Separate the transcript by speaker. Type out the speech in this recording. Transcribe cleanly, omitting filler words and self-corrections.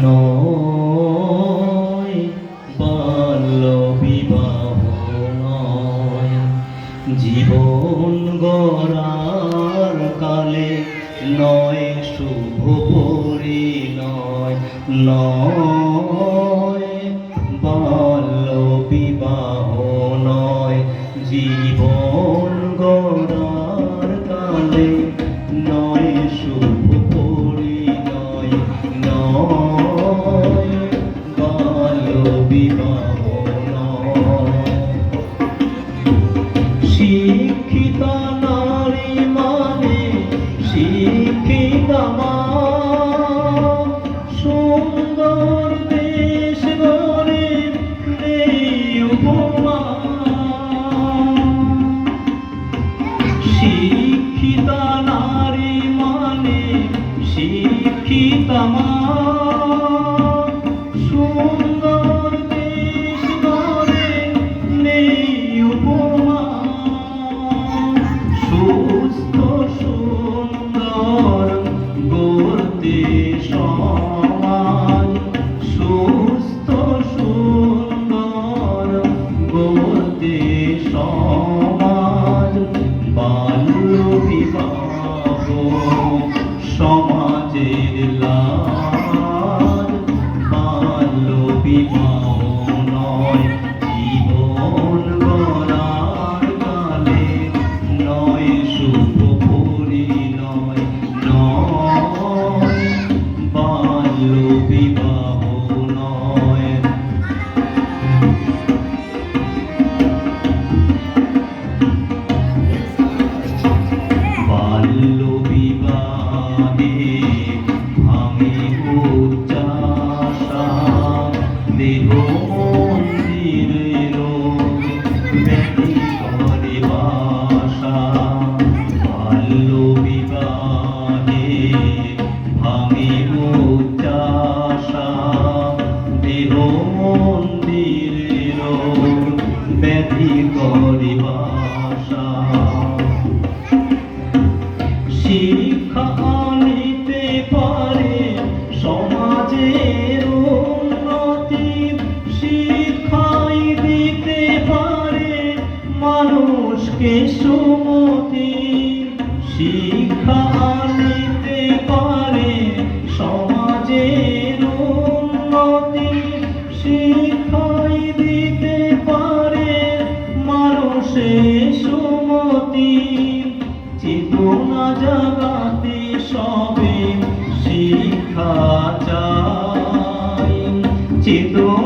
Speaker 1: নয় বাল্য বিবাহ নয়, জীবন গড়ার কালে নয় শুভ পরিণয়, নয় বাল্য বিবাহ নয়, জীবন গড়ার কালে নয় শুভ পরিণয়, নয় বাল্য বিবাহ নয়। শিক্ষিতা নারী মানে শিক্ষিতা মা, সুন্দর দেশ গড়ে নেই উপমা। শিক্ষিতা নারী মানে শিক্ষিতা মা, সুন্দর দেশ গড়ে নেই উপমা। সুস্থ সুন্দর গড়তে সমাজ, সুস্থ সুন্দর গড়তে সমাজ। বাল্য বিবাহ সমাজের লাজ, বাল্য বিবাহ নয়, জীবন গড়ার কালে নয় শুভ পরিণয়, নয় বাল্য বিবাহ নয়। বাল্য বিবাহে ভাঙে উচ্চাশা, দেহ মন্দিরের ব্যাধি করে বাসা। বাল্য বিবাহে ভাঙে উচ্চাশা, দেহ মন্দিরের ব্যাধি করে বাসা। শিক্ষা আনিতে পারে সমাজের উন্নতি, শিক্ষাই দিতে পারে মানুষকে সুমতি। শিক্ষা আনিতে পারে সমাজের উন্নতি, শিক্ষাই দিতে পারে মানুষের সুমতি। চেতনা জাগাতে সবে শিক্ষা চাই, চেতনা